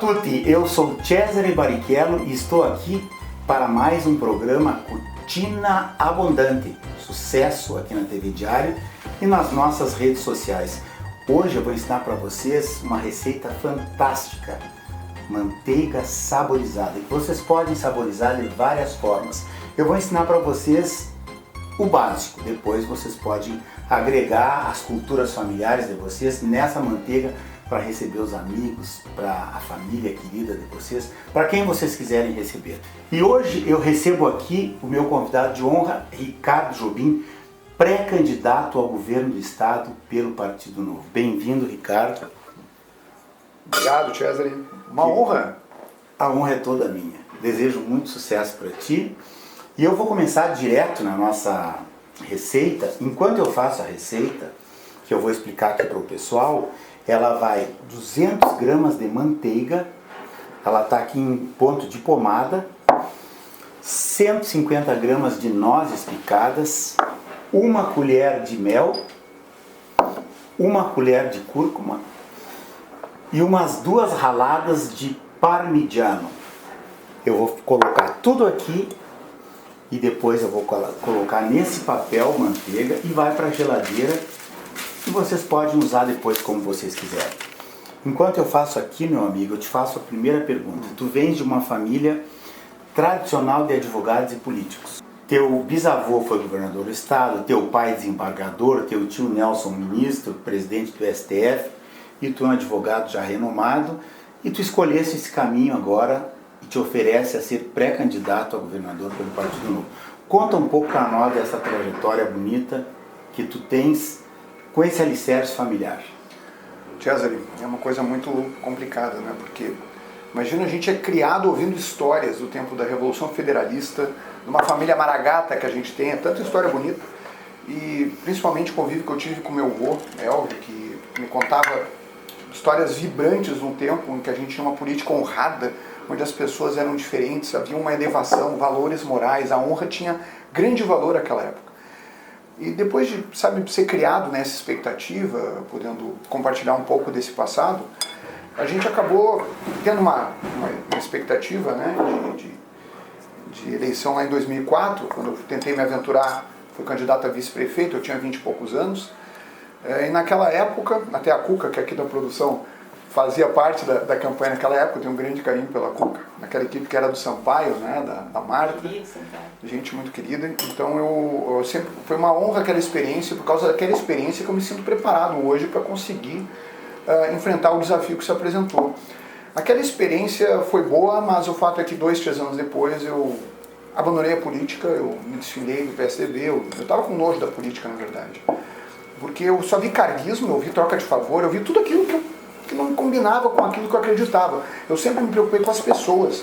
tutti, eu sou Cesare Barrichello e estou aqui para mais um programa Cucina Abundante, sucesso aqui na TV Diário e nas nossas redes sociais. Hoje eu vou ensinar para vocês uma receita fantástica, manteiga saborizada, que vocês podem saborizar de várias formas. Eu vou ensinar para vocês o básico, depois vocês podem agregar as culturas familiares de vocês nessa manteiga para receber os amigos, para a família querida de vocês, para quem vocês quiserem receber. E hoje eu recebo aqui o meu convidado de honra, Ricardo Jobim, pré-candidato ao governo do estado pelo Partido Novo. Bem-vindo, Ricardo. Obrigado, Cesare. Uma honra. A honra é toda minha. Desejo muito sucesso para ti. E eu vou começar direto na nossa receita. Enquanto eu faço a receita, que eu vou explicar aqui para o pessoal, ela vai 200 gramas de manteiga, ela está aqui em ponto de pomada, 150 gramas de nozes picadas, uma colher de mel, uma colher de cúrcuma e umas 2 raladas de parmigiano. Eu vou colocar tudo aqui e depois eu vou colocar nesse papel manteiga e vai para a geladeira. E vocês podem usar depois como vocês quiserem. Enquanto eu faço aqui, meu amigo, eu te faço a primeira pergunta. Tu vens de uma família tradicional de advogados e políticos. Teu bisavô foi governador do estado, teu pai desembargador, teu tio Nelson ministro, presidente do STF, e tu é um advogado já renomado, e tu escolheste esse caminho agora e te oferece a ser pré-candidato a governador pelo Partido Novo. Conta um pouco para nós dessa trajetória bonita que tu tens com esse alicerce familiar. Cesare, é uma coisa muito complicada, né? Porque imagina, a gente é criado ouvindo histórias do tempo da Revolução Federalista, de uma família maragata que a gente tem, é tanta história bonita, e principalmente o convívio que eu tive com meu avô, Elvio, que me contava histórias vibrantes num tempo em que a gente tinha uma política honrada, onde as pessoas eram diferentes, havia uma elevação, valores morais, a honra tinha grande valor naquela época. E depois de, ser criado nessa expectativa, podendo compartilhar um pouco desse passado, a gente acabou tendo uma expectativa, né, de eleição lá em 2004, quando eu tentei me aventurar, fui candidato a vice-prefeito, eu tinha 20 e poucos anos, e naquela época, até a Cuca, que aqui da produção fazia parte da campanha naquela época, eu tenho um grande carinho pela Cuca, naquela equipe que era do Sampaio, né, da Marta, gente muito querida. Então eu sempre, foi uma honra aquela experiência, por causa daquela experiência que eu me sinto preparado hoje para conseguir enfrentar o desafio que se apresentou. Aquela experiência foi boa, mas o fato é que 2, 3 anos depois eu abandonei a política, eu me desfilei do PSDB, eu estava com nojo da política, na verdade, porque eu só vi carguismo, eu vi troca de favor, eu vi tudo aquilo que não combinava com aquilo que eu acreditava. Eu sempre me preocupei com as pessoas.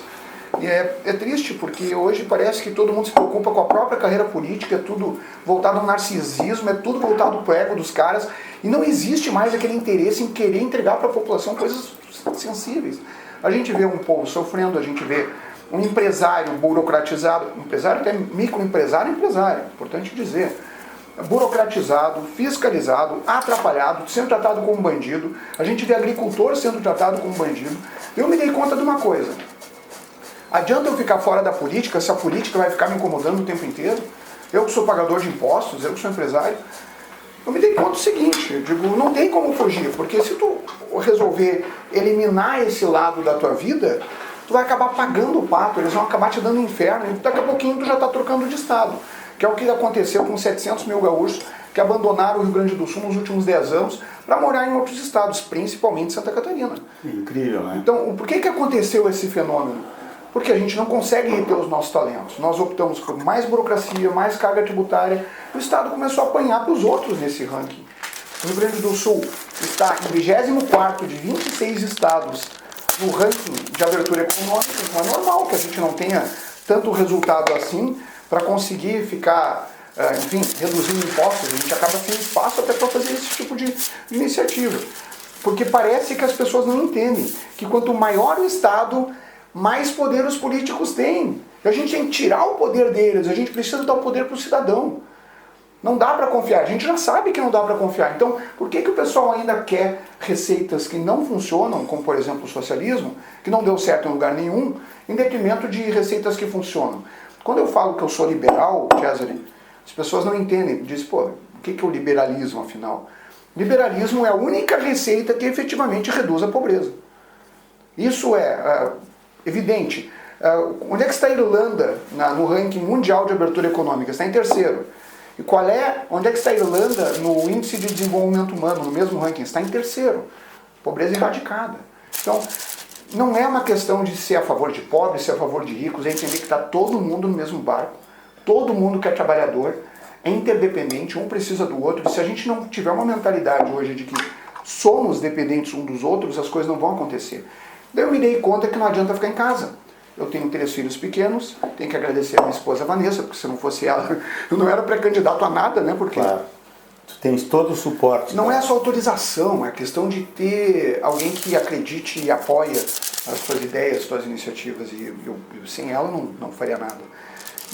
E é triste, porque hoje parece que todo mundo se preocupa com a própria carreira política, é tudo voltado ao narcisismo, é tudo voltado para o ego dos caras, e não existe mais aquele interesse em querer entregar para a população coisas sensíveis. A gente vê um povo sofrendo, a gente vê um empresário burocratizado, empresário até microempresário, importante dizer, burocratizado, fiscalizado, atrapalhado, sendo tratado como bandido. A gente vê agricultor sendo tratado como bandido. Eu me dei conta de uma coisa: adianta eu ficar fora da política se a política vai ficar me incomodando o tempo inteiro? Eu que sou pagador de impostos, eu que sou empresário. Eu me dei conta do seguinte, eu digo, não tem como fugir, porque se tu resolver eliminar esse lado da tua vida, tu vai acabar pagando o pato, eles vão acabar te dando inferno, e daqui a pouquinho tu já está trocando de estado. Que é o que aconteceu com 700 mil gaúchos que abandonaram o Rio Grande do Sul nos últimos 10 anos para morar em outros estados, principalmente Santa Catarina. Incrível, né? Então, por que aconteceu esse fenômeno? Porque a gente não consegue reter os nossos talentos. Nós optamos por mais burocracia, mais carga tributária. O estado começou a apanhar para os outros nesse ranking. O Rio Grande do Sul está em 24º de 26 estados no ranking de abertura econômica. Não é normal que a gente não tenha tanto resultado assim para conseguir ficar, enfim, reduzindo impostos. A gente acaba sem espaço até para fazer esse tipo de iniciativa. Porque parece que as pessoas não entendem que quanto maior o estado, mais poder os políticos têm. A gente tem que tirar o poder deles, a gente precisa dar o poder para o cidadão. Não dá para confiar, a gente já sabe que não dá para confiar. Então, por que o pessoal ainda quer receitas que não funcionam, como por exemplo o socialismo, que não deu certo em lugar nenhum, em detrimento de receitas que funcionam? Quando eu falo que eu sou liberal, Cesare, as pessoas não entendem. Dizem, pô, o que é o liberalismo afinal? Liberalismo é a única receita que efetivamente reduz a pobreza. Isso é evidente. Onde é que está a Irlanda no ranking mundial de abertura econômica? Está em terceiro. E onde é que está a Irlanda no índice de desenvolvimento humano, no mesmo ranking? Está em terceiro. Pobreza erradicada. Então, não é uma questão de ser a favor de pobres, ser a favor de ricos, é entender que está todo mundo no mesmo barco, todo mundo que é trabalhador, é interdependente, um precisa do outro, e se a gente não tiver uma mentalidade hoje de que somos dependentes uns dos outros, as coisas não vão acontecer. Daí eu me dei conta que não adianta ficar em casa. Eu tenho 3 filhos pequenos, tenho que agradecer a minha esposa Vanessa, porque se não fosse ela, eu não era pré-candidato a nada, né? Porque claro. Tu tens todo o suporte. Não é só autorização, é questão de ter alguém que acredite e apoie as tuas ideias, as tuas iniciativas, e eu sem ela não faria nada.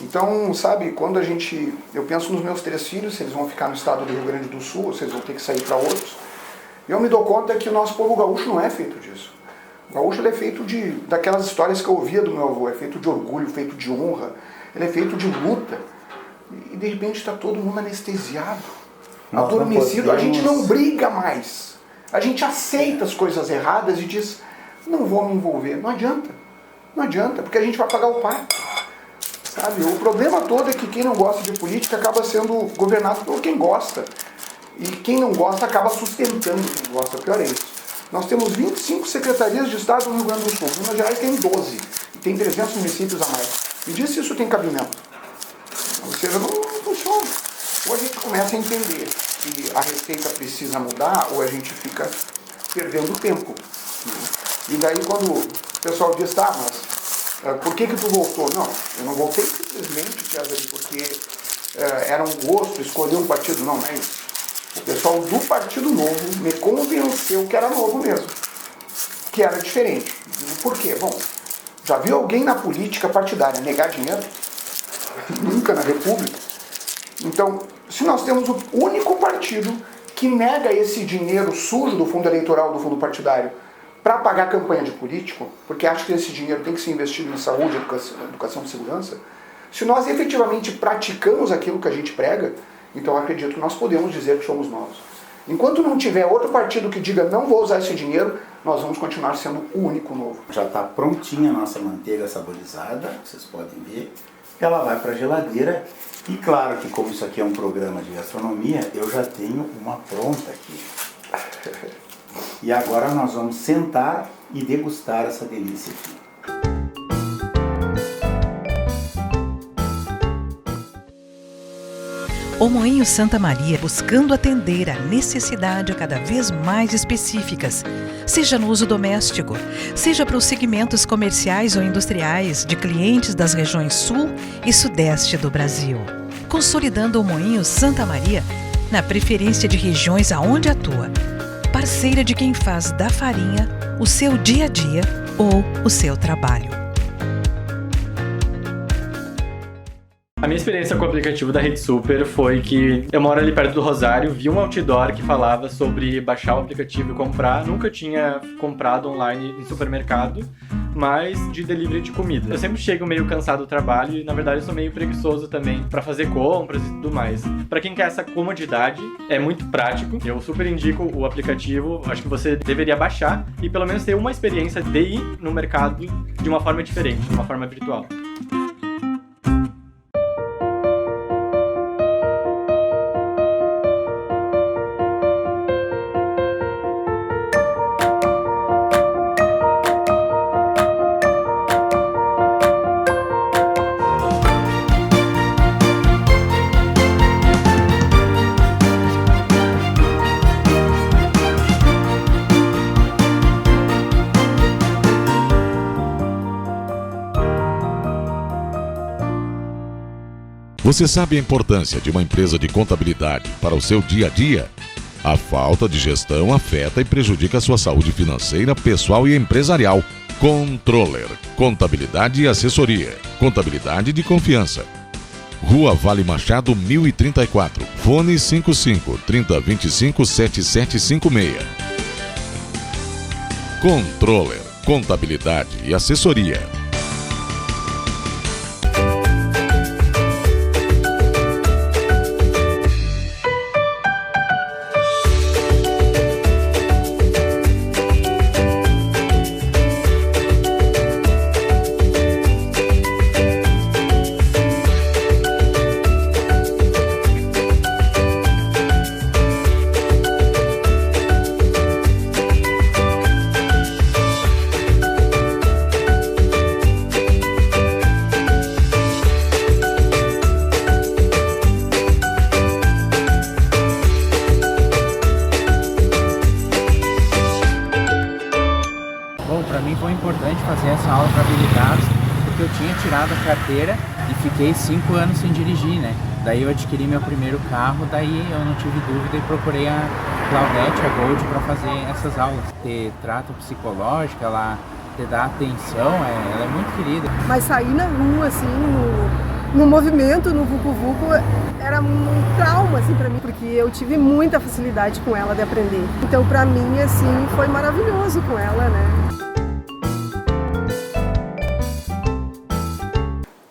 Então, sabe, quando eu penso nos meus 3 filhos, se eles vão ficar no estado do Rio Grande do Sul, ou se eles vão ter que sair para outros, eu me dou conta que o nosso povo gaúcho não é feito disso. O gaúcho ele é feito daquelas histórias que eu ouvia do meu avô, é feito de orgulho, feito de honra, ele é feito de luta, e de repente está todo mundo anestesiado, adormecido. A gente não briga mais, a gente aceita as coisas erradas e diz, não vou me envolver. Não adianta, porque a gente vai pagar o pato. Sabe? O problema todo é que quem não gosta de política acaba sendo governado por quem gosta. E quem não gosta acaba sustentando quem gosta. Pior é isso. Nós temos 25 secretarias de Estado no Rio Grande do Sul. Minas Gerais tem 12. E tem 300 municípios a mais. Me diz se isso tem cabimento. Ou seja, não funciona. Ou a gente começa a entender que a receita precisa mudar, ou a gente fica perdendo tempo. E daí quando o pessoal diz, tá, mas por que tu voltou? Não, eu não voltei simplesmente, Cesare, porque era um gosto escolher um partido. Não é isso. O pessoal do Partido Novo me convenceu que era novo mesmo, que era diferente. Por quê? Bom, já viu alguém na política partidária negar dinheiro? Nunca na República. Então, se nós temos o único partido que nega esse dinheiro sujo do fundo eleitoral, do fundo partidário, para pagar campanha de político, porque acha que esse dinheiro tem que ser investido em saúde, educação e segurança, se nós efetivamente praticamos aquilo que a gente prega, então acredito que nós podemos dizer que somos novos. Enquanto não tiver outro partido que diga não vou usar esse dinheiro, nós vamos continuar sendo o único novo. Já está prontinha a nossa manteiga saborizada, vocês podem ver. Ela vai para a geladeira e claro que como isso aqui é um programa de gastronomia, eu já tenho uma pronta aqui. E agora nós vamos sentar e degustar essa delícia aqui. O Moinho Santa Maria, buscando atender a necessidade cada vez mais específicas, seja no uso doméstico, seja para os segmentos comerciais ou industriais de clientes das regiões sul e sudeste do Brasil. Consolidando o Moinho Santa Maria na preferência de regiões aonde atua, parceira de quem faz da farinha o seu dia a dia ou o seu trabalho. A minha experiência com o aplicativo da Rede Super foi que eu moro ali perto do Rosário, vi um outdoor que falava sobre baixar o aplicativo e comprar. Nunca tinha comprado online em supermercado, mas de delivery de comida. Eu sempre chego meio cansado do trabalho e, na verdade, eu sou meio preguiçoso também para fazer compras e tudo mais. Para quem quer essa comodidade, é muito prático. Eu super indico o aplicativo, acho que você deveria baixar e pelo menos ter uma experiência de ir no mercado de uma forma diferente, de uma forma virtual. Você sabe a importância de uma empresa de contabilidade para o seu dia a dia? A falta de gestão afeta e prejudica a sua saúde financeira, pessoal e empresarial. Controller, contabilidade e assessoria, contabilidade de confiança. Rua Vale Machado, 1034. Fone 55 3025 7756. Controller, contabilidade e assessoria. Para mim foi importante fazer essa aula para habilitados, porque eu tinha tirado a carteira e fiquei 5 anos sem dirigir, né? Daí eu adquiri meu primeiro carro, daí eu não tive dúvida e procurei a Claudete, a Gold, para fazer essas aulas. Ter trato psicológico, ela te dá atenção, ela é muito querida. Mas sair na rua, assim, no movimento, no vucu-vucu, era um trauma, assim, para mim, porque eu tive muita facilidade com ela de aprender. Então, para mim, assim, foi maravilhoso com ela, né?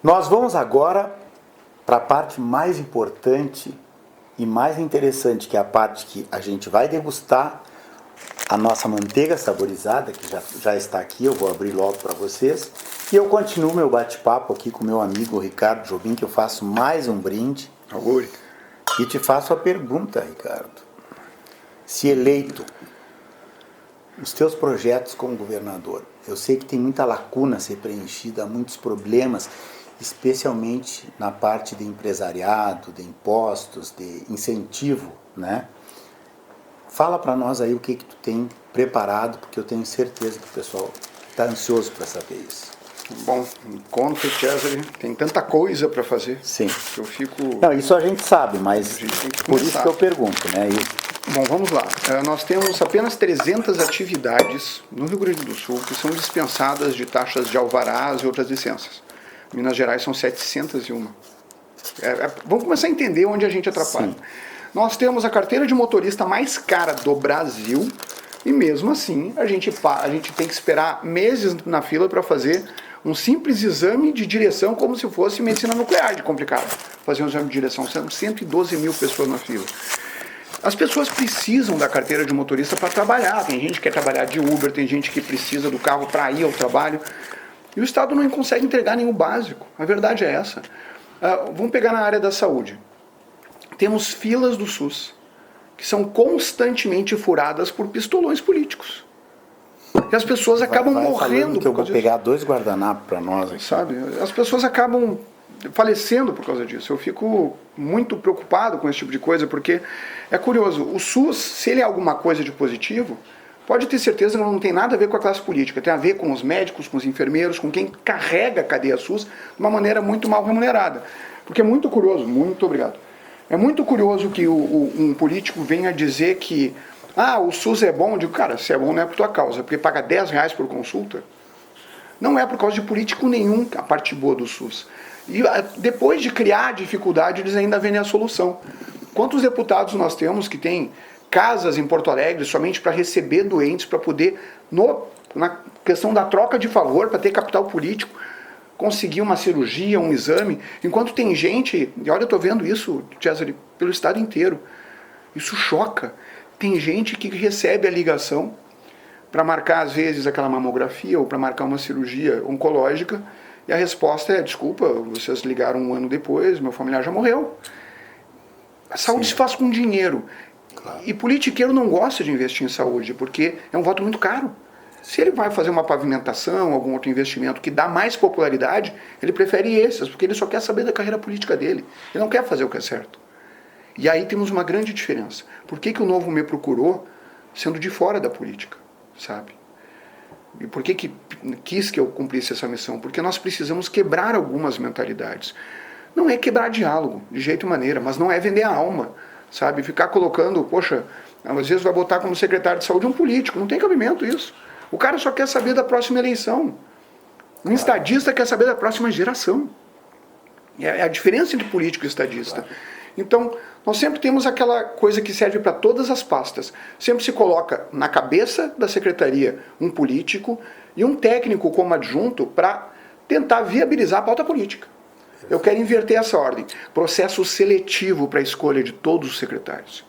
Nós vamos agora para a parte mais importante e mais interessante, que é a parte que a gente vai degustar a nossa manteiga saborizada, que já está aqui, eu vou abrir logo para vocês. E eu continuo meu bate-papo aqui com meu amigo Ricardo Jobim, que eu faço mais um brinde. E te faço a pergunta, Ricardo. Se eleito, os teus projetos como governador, eu sei que tem muita lacuna a ser preenchida, muitos problemas, especialmente na parte de empresariado, de impostos, de incentivo, né? Fala para nós aí o que tu tem preparado, porque eu tenho certeza que o pessoal está ansioso para saber isso. Bom, conta, Cesare, tem tanta coisa para fazer. Sim. Que eu fico... Não, isso a gente sabe, mas por isso que eu pergunto, né? Bom, vamos lá. Nós temos apenas 300 atividades no Rio Grande do Sul que são dispensadas de taxas de alvarás e outras licenças. Minas Gerais são 701. Vamos começar a entender onde a gente atrapalha. Sim. Nós temos a carteira de motorista mais cara do Brasil e mesmo assim a gente tem que esperar meses na fila para fazer um simples exame de direção, como se fosse medicina nuclear de complicado. Fazer um exame de direção, são 112 mil pessoas na fila. As pessoas precisam da carteira de motorista para trabalhar. Tem gente que quer trabalhar de Uber, tem gente que precisa do carro para ir ao trabalho. E o Estado não consegue entregar nenhum básico. A verdade é essa. Vamos pegar na área da saúde. Temos filas do SUS que são constantemente furadas por pistolões políticos. E as pessoas acabam morrendo. Que eu vou pegar 2 guardanapos para nós aqui. Sabe? As pessoas acabam falecendo por causa disso. Eu fico muito preocupado com esse tipo de coisa, porque é curioso. O SUS, se ele é alguma coisa de positivo, pode ter certeza que não tem nada a ver com a classe política. Tem a ver com os médicos, com os enfermeiros, com quem carrega a cadeia SUS de uma maneira muito mal remunerada. Porque é muito curioso, muito obrigado. É muito curioso que um político venha dizer que o SUS é bom. Eu digo, cara, se é bom não é por tua causa, porque paga R$10 por consulta. Não é por causa de político nenhum a parte boa do SUS. E depois de criar dificuldade, eles ainda vendem a solução. Quantos deputados nós temos que têm casas em Porto Alegre somente para receber doentes, para poder, na questão da troca de favor, para ter capital político, conseguir uma cirurgia, um exame, enquanto tem gente, e olha, eu estou vendo isso, Cesare, pelo estado inteiro, isso choca. Tem gente que recebe a ligação para marcar, às vezes, aquela mamografia ou para marcar uma cirurgia oncológica, e a resposta é, desculpa, vocês ligaram 1 ano depois, meu familiar já morreu. A saúde se faz com dinheiro. Claro. E politiqueiro não gosta de investir em saúde, porque é um voto muito caro. Se ele vai fazer uma pavimentação, algum outro investimento que dá mais popularidade, ele prefere esses, porque ele só quer saber da carreira política dele. Ele não quer fazer o que é certo. E aí temos uma grande diferença. Por que o Novo me procurou sendo de fora da política, sabe? E por que quis que eu cumprisse essa missão? Porque nós precisamos quebrar algumas mentalidades. Não é quebrar diálogo, de jeito e maneira, mas não é vender a alma, sabe? Ficar colocando, poxa, às vezes vai botar como secretário de saúde um político, não tem cabimento isso. O cara só quer saber da próxima eleição. Um estadista quer saber da próxima geração. É a diferença entre político e estadista. Então, nós sempre temos aquela coisa que serve para todas as pastas. Sempre se coloca na cabeça da secretaria um político e um técnico como adjunto para tentar viabilizar a pauta política. Eu quero inverter essa ordem. Processo seletivo para a escolha de todos os secretários.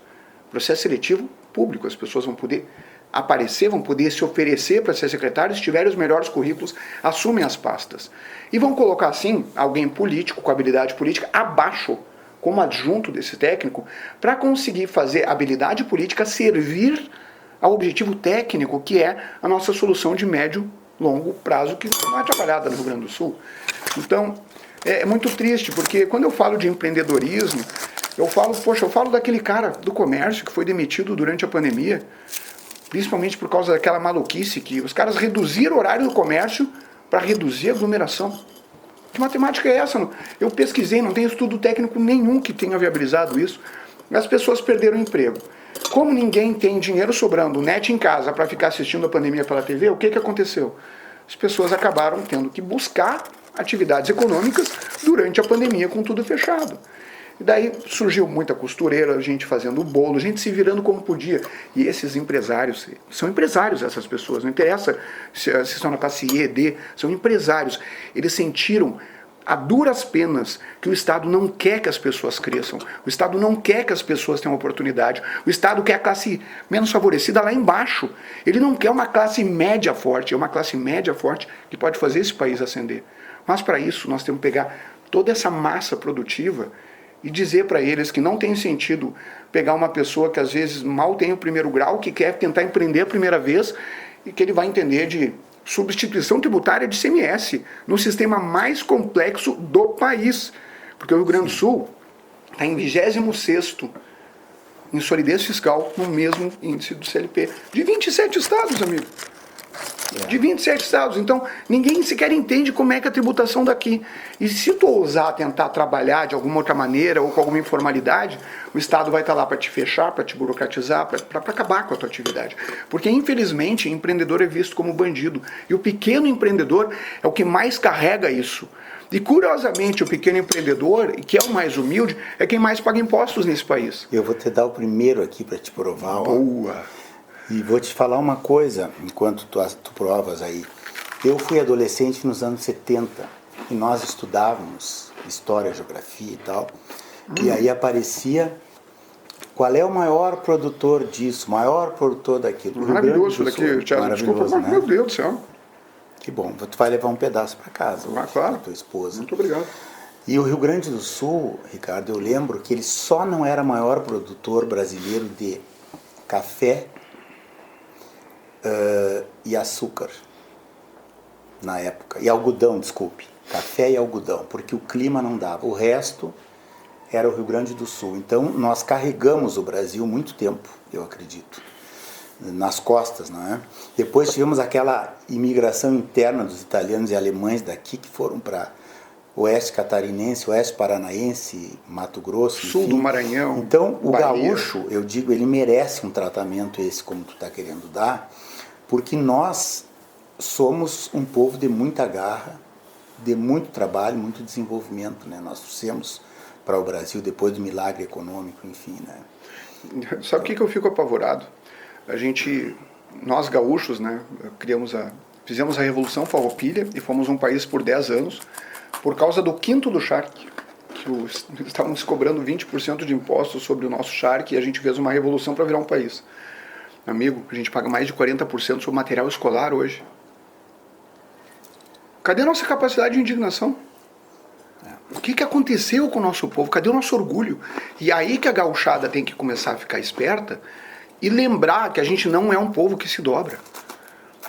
Processo seletivo público. As pessoas vão poder aparecer, vão poder se oferecer para ser secretários, se tiverem os melhores currículos, assumem as pastas. E vão colocar, assim, alguém político, com habilidade política, abaixo, como adjunto desse técnico, para conseguir fazer a habilidade política servir ao objetivo técnico, que é a nossa solução de médio, longo prazo, que não é trabalhada no Rio Grande do Sul. Então, é muito triste, porque quando eu falo de empreendedorismo, eu falo daquele cara do comércio que foi demitido durante a pandemia, principalmente por causa daquela maluquice que os caras reduziram o horário do comércio para reduzir a aglomeração. Que matemática é essa? Eu pesquisei, não tem estudo técnico nenhum que tenha viabilizado isso. As pessoas perderam o emprego. Como ninguém tem dinheiro sobrando, net em casa, para ficar assistindo a pandemia pela TV, o que aconteceu? As pessoas acabaram tendo que buscar atividades econômicas durante a pandemia com tudo fechado. E daí surgiu muita costureira, gente fazendo bolo, gente se virando como podia. E esses empresários, são empresários essas pessoas, não interessa se estão na classe E, D, são empresários. Eles sentiram a duras penas que o Estado não quer que as pessoas cresçam, o Estado não quer que as pessoas tenham oportunidade, o Estado quer a classe menos favorecida lá embaixo. Ele não quer uma classe média forte, é uma classe média forte que pode fazer esse país ascender. Mas para isso nós temos que pegar toda essa massa produtiva e dizer para eles que não tem sentido pegar uma pessoa que às vezes mal tem o primeiro grau, que quer tentar empreender a primeira vez e que ele vai entender de substituição tributária de ICMS no sistema mais complexo do país. Porque o Rio Grande do Sul está em 26º em solidez fiscal no mesmo índice do CLP. De 27 estados, amigo. De 27 estados. Então, ninguém sequer entende como é que é a tributação daqui. E se tu ousar tentar trabalhar de alguma outra maneira ou com alguma informalidade, o Estado vai estar lá para te fechar, para te burocratizar, para acabar com a tua atividade. Porque, infelizmente, empreendedor é visto como bandido. E o pequeno empreendedor é o que mais carrega isso. E, curiosamente, o pequeno empreendedor, que é o mais humilde, é quem mais paga impostos nesse país. Eu vou te dar o primeiro aqui para te provar. Boa! E vou te falar uma coisa, enquanto tu provas aí. Eu fui adolescente nos anos 70 e nós estudávamos história, geografia e tal. E aí aparecia qual é o maior produtor disso, maior produtor daquilo. Maravilhoso daqui, Thiago. Desculpa, né? Meu Deus do céu. Que bom, tu vai levar um pedaço para casa, Claro. tua esposa. Muito obrigado. E o Rio Grande do Sul, Ricardo, eu lembro que ele só não era maior produtor brasileiro de café e açúcar na época, e algodão, desculpe, café e algodão, porque o clima não dava, o resto era o Rio Grande do Sul. Então nós carregamos o Brasil muito tempo, eu acredito, nas costas, não é? Depois tivemos aquela imigração interna dos italianos e alemães daqui que foram para oeste catarinense, oeste paranaense, Mato Grosso, sul enfim. do Maranhão. Então o Bahia. gaúcho, eu digo, ele merece um tratamento esse como tu está querendo dar, porque nós somos um povo de muita garra, de muito trabalho, muito desenvolvimento, né? Nós trouxemos para o Brasil depois do milagre econômico, enfim, né? Sabe o que eu fico apavorado? Nós gaúchos, né, fizemos a Revolução Farroupilha e fomos um país por 10 anos por causa do quinto do charque. Estávamos cobrando 20% de impostos sobre o nosso charque e a gente fez uma revolução para virar um país. Amigo, a gente paga mais de 40% sobre material escolar hoje. Cadê a nossa capacidade de indignação? O que aconteceu com o nosso povo? Cadê o nosso orgulho? E aí que a gauchada tem que começar a ficar esperta e lembrar que a gente não é um povo que se dobra.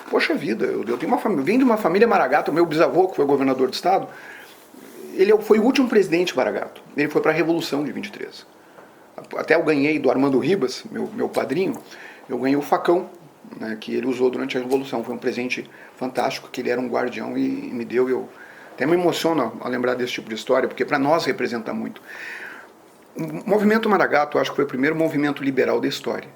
Poxa vida, eu tenho venho de uma família Maragato, meu bisavô, que foi governador do estado, ele foi o último presidente Maragato. Ele foi para a Revolução de 23. Até eu ganhei do Armando Ribas, meu padrinho, eu ganhei o facão, né, que ele usou durante a Revolução. Foi um presente fantástico, que ele era um guardião e me deu. Eu até me emociono a lembrar desse tipo de história, porque para nós representa muito. O movimento Maragato, acho que foi o primeiro movimento liberal da história.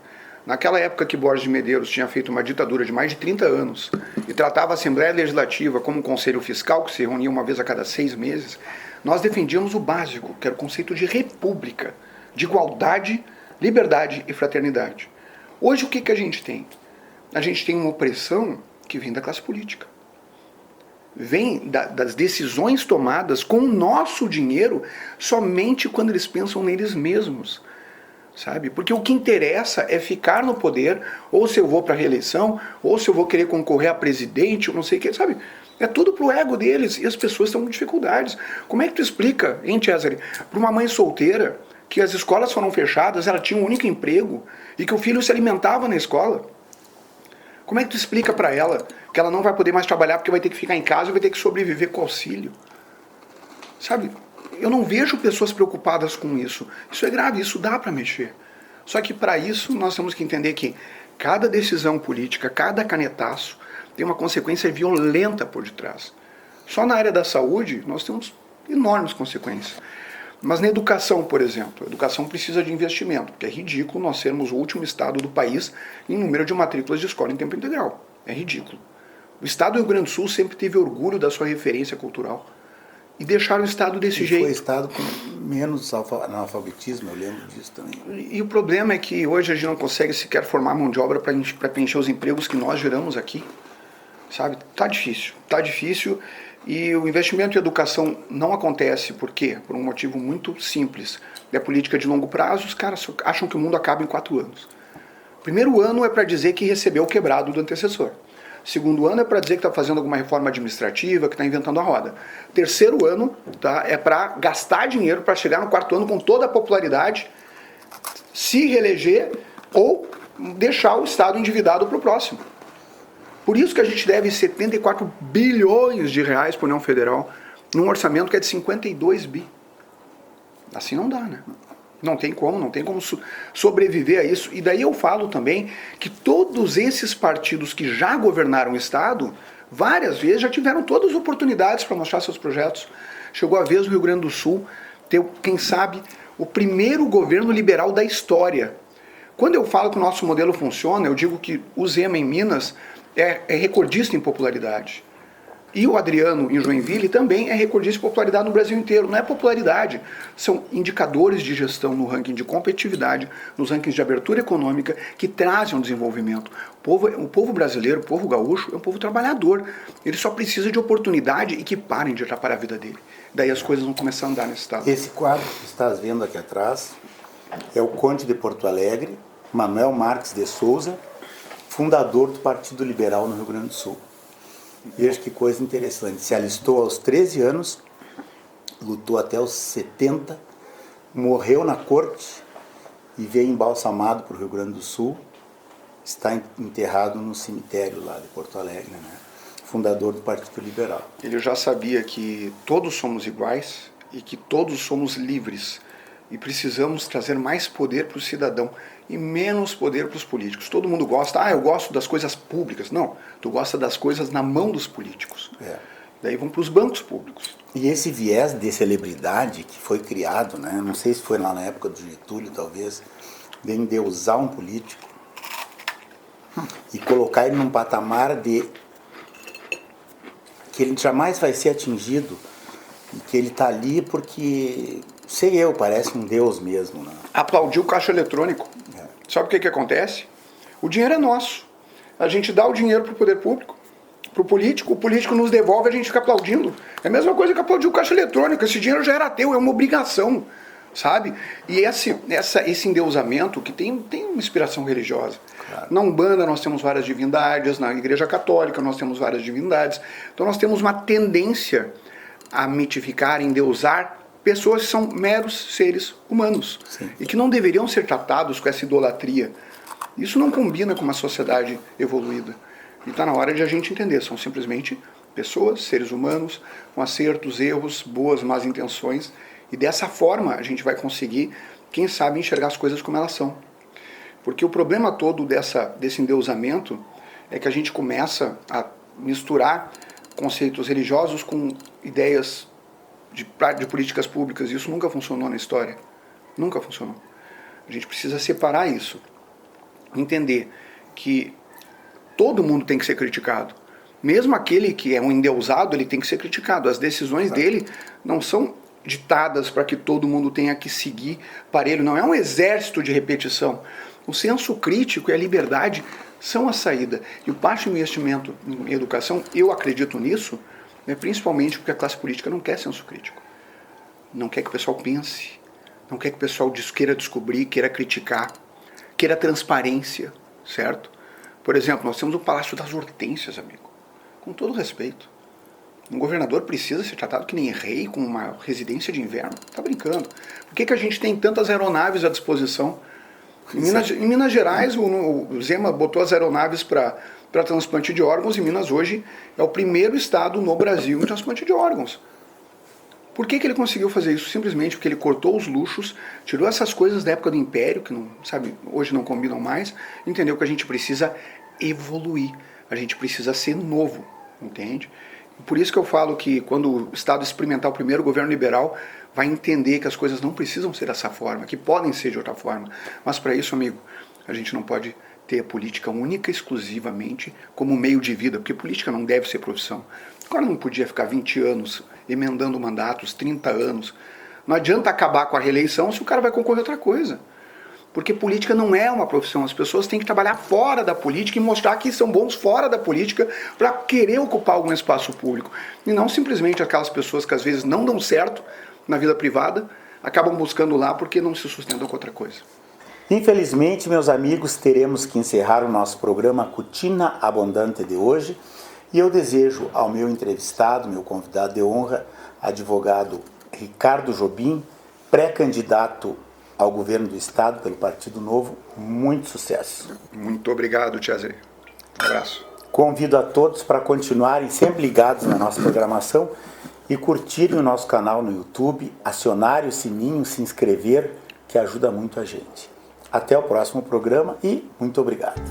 Naquela época que Borges de Medeiros tinha feito uma ditadura de mais de 30 anos e tratava a Assembleia Legislativa como um conselho fiscal que se reunia uma vez a cada 6 meses, Nós defendíamos o básico, que era o conceito de república, de igualdade, liberdade e fraternidade. Hoje o que a gente tem? A gente tem uma opressão que vem da classe política. Vem das decisões tomadas com o nosso dinheiro somente quando eles pensam neles mesmos. Sabe? Porque o que interessa é ficar no poder, ou se eu vou para a reeleição, ou se eu vou querer concorrer a presidente, ou não sei o que, sabe? É tudo pro ego deles e as pessoas estão com dificuldades. Como é que tu explica, hein, Cesare, para uma mãe solteira que as escolas foram fechadas, ela tinha um único emprego e que o filho se alimentava na escola? Como é que tu explica para ela que ela não vai poder mais trabalhar porque vai ter que ficar em casa e vai ter que sobreviver com auxílio? Sabe? Eu não vejo pessoas preocupadas com isso. Isso é grave, isso dá para mexer. Só que para isso nós temos que entender que cada decisão política, cada canetaço, tem uma consequência violenta por detrás. Só na área da saúde nós temos enormes consequências. Mas na educação, por exemplo, a educação precisa de investimento, porque é ridículo nós sermos o último estado do país em número de matrículas de escola em tempo integral. É ridículo. O estado do Rio Grande do Sul sempre teve orgulho da sua referência cultural. E deixaram o estado desse jeito. Foi o estado com menos analfabetismo, eu lembro disso também. E o problema é que hoje a gente não consegue sequer formar mão de obra para preencher os empregos que nós geramos aqui. Sabe? Tá difícil. E o investimento em educação não acontece, por quê? Por um motivo muito simples. É política de longo prazo, os caras acham que o mundo acaba em 4 anos. Primeiro ano é para dizer que recebeu o quebrado do antecessor. Segundo ano é para dizer que está fazendo alguma reforma administrativa, que está inventando a roda. Terceiro ano, tá, é para gastar dinheiro para chegar no 4º ano com toda a popularidade, se reeleger ou deixar o Estado endividado para o próximo. Por isso que a gente deve 74 bilhões de reais para a União Federal num orçamento que é de 52 bi. Assim não dá, né? Não tem como sobreviver a isso. E daí eu falo também que todos esses partidos que já governaram o Estado, várias vezes já tiveram todas as oportunidades para mostrar seus projetos. Chegou a vez o Rio Grande do Sul ter, quem sabe, o primeiro governo liberal da história. Quando eu falo que o nosso modelo funciona, eu digo que o Zema em Minas é recordista em popularidade. E o Adriano, em Joinville, também é recordista de popularidade no Brasil inteiro. Não é popularidade, são indicadores de gestão no ranking de competitividade, nos rankings de abertura econômica, que trazem um desenvolvimento. O povo brasileiro, o povo gaúcho, é um povo trabalhador. Ele só precisa de oportunidade e que parem de atrapalhar a vida dele. Daí as coisas vão começar a andar nesse estado. Esse quadro que estás vendo aqui atrás é o Conde de Porto Alegre, Manuel Marques de Souza, fundador do Partido Liberal no Rio Grande do Sul. Veja que coisa interessante. Se alistou aos 13 anos, lutou até os 70, morreu na corte e veio embalsamado para o Rio Grande do Sul. Está enterrado no cemitério lá de Porto Alegre, né? Fundador do Partido Liberal. Ele já sabia que todos somos iguais e que todos somos livres. E precisamos trazer mais poder para o cidadão e menos poder para os políticos. Todo mundo gosta, eu gosto das coisas públicas. Não, tu gosta das coisas na mão dos políticos. Daí vão para os bancos públicos. E esse viés de celebridade que foi criado, né? Não sei se foi lá na época do Getúlio, talvez, de endeusar um político e colocar ele num patamar de que ele jamais vai ser atingido e que ele está ali porque... Sei eu, parece um deus mesmo. Né? Aplaudiu o caixa eletrônico. Sabe o que acontece? O dinheiro é nosso. A gente dá o dinheiro para o poder público, para o político nos devolve, a gente fica aplaudindo. É a mesma coisa que aplaudir o caixa eletrônico. Esse dinheiro já era teu, é uma obrigação. Sabe? E esse endeusamento que tem uma inspiração religiosa. Claro. Na Umbanda nós temos várias divindades, na Igreja Católica nós temos várias divindades. Então nós temos uma tendência a mitificar, endeusar pessoas que são meros seres humanos. Sim. E que não deveriam ser tratados com essa idolatria. Isso não combina com uma sociedade evoluída. E está na hora de a gente entender, são simplesmente pessoas, seres humanos, com acertos, erros, boas, más intenções, e dessa forma a gente vai conseguir, quem sabe, enxergar as coisas como elas são. Porque o problema todo desse endeusamento é que a gente começa a misturar conceitos religiosos com ideias de políticas públicas, e isso nunca funcionou na história. Nunca funcionou. A gente precisa separar isso. Entender que todo mundo tem que ser criticado. Mesmo aquele que é um endeusado, ele tem que ser criticado. As decisões dele não são ditadas para que todo mundo tenha que seguir parelho. Não é um exército de repetição. O senso crítico e a liberdade são a saída. E o baixo investimento em educação, eu acredito nisso, principalmente porque a classe política não quer senso crítico. Não quer que o pessoal pense, não quer que o pessoal queira descobrir, queira criticar, queira transparência, certo? Por exemplo, nós temos o Palácio das Hortênsias, amigo. Com todo respeito. Um governador precisa ser tratado que nem rei, com uma residência de inverno? Tá brincando. Por que a gente tem tantas aeronaves à disposição? Em Minas Gerais, o Zema botou as aeronaves para transplante de órgãos, e Minas hoje é o primeiro estado no Brasil em transplante de órgãos. Por que ele conseguiu fazer isso? Simplesmente porque ele cortou os luxos, tirou essas coisas da época do Império, que não, sabe, hoje não combinam mais, entendeu que a gente precisa evoluir, a gente precisa ser novo, entende? Por isso que eu falo que quando o Estado experimentar o primeiro governo liberal, vai entender que as coisas não precisam ser dessa forma, que podem ser de outra forma. Mas para isso, amigo, a gente não pode ter a política única, exclusivamente, como meio de vida, porque política não deve ser profissão. Agora não podia ficar 20 anos emendando mandatos, 30 anos. Não adianta acabar com a reeleição se o cara vai concorrer a outra coisa. Porque política não é uma profissão. As pessoas têm que trabalhar fora da política e mostrar que são bons fora da política para querer ocupar algum espaço público. E não simplesmente aquelas pessoas que às vezes não dão certo na vida privada, acabam buscando lá porque não se sustentam com outra coisa. Infelizmente, meus amigos, teremos que encerrar o nosso programa Cutina Abondante de hoje. E eu desejo ao meu entrevistado, meu convidado de honra, advogado Ricardo Jobim, pré-candidato ao governo do Estado pelo Partido Novo, muito sucesso. Muito obrigado, Cesare. Um abraço. Convido a todos para continuarem sempre ligados na nossa programação e curtirem o nosso canal no YouTube, acionarem o sininho, se inscrever, que ajuda muito a gente. Até o próximo programa e muito obrigado.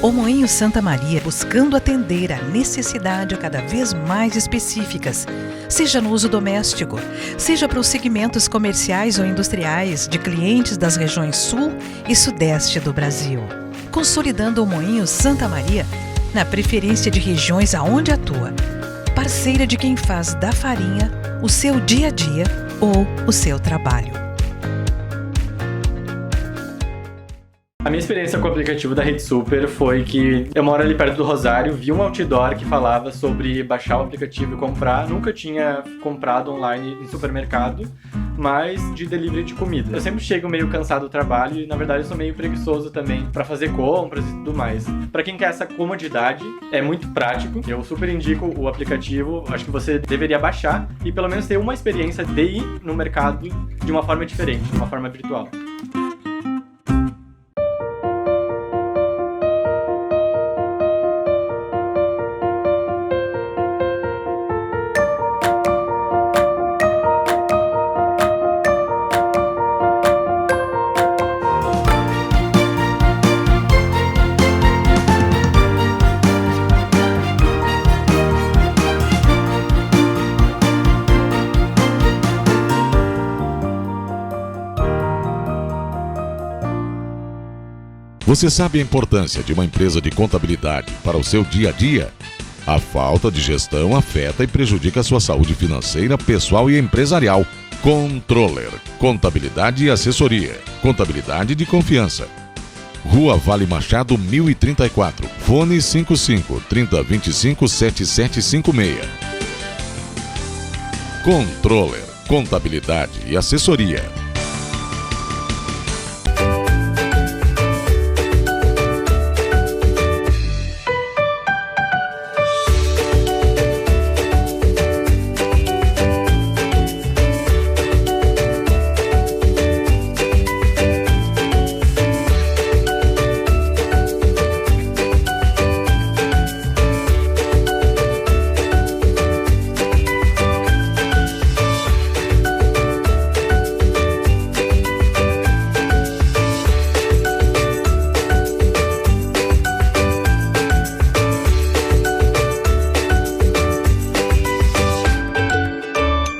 O Moinho Santa Maria, buscando atender a necessidade cada vez mais específicas, seja no uso doméstico, seja para os segmentos comerciais ou industriais de clientes das regiões sul e sudeste do Brasil. Consolidando o Moinho Santa Maria na preferência de regiões aonde atua, parceira de quem faz da farinha o seu dia a dia ou o seu trabalho. A minha experiência com o aplicativo da Rede Super foi que eu moro ali perto do Rosário, vi um outdoor que falava sobre baixar o aplicativo e comprar. Nunca tinha comprado online em supermercado, mas de delivery de comida. Eu sempre chego meio cansado do trabalho e, na verdade, eu sou meio preguiçoso também para fazer compras e tudo mais. Para quem quer essa comodidade, é muito prático. Eu super indico o aplicativo, acho que você deveria baixar e pelo menos ter uma experiência de ir no mercado de uma forma diferente, de uma forma virtual. Você sabe a importância de uma empresa de contabilidade para o seu dia a dia? A falta de gestão afeta e prejudica a sua saúde financeira, pessoal e empresarial. Controller, contabilidade e assessoria, contabilidade de confiança. Rua Vale Machado 1034, fone 55 3025 7756. Controller, contabilidade e assessoria.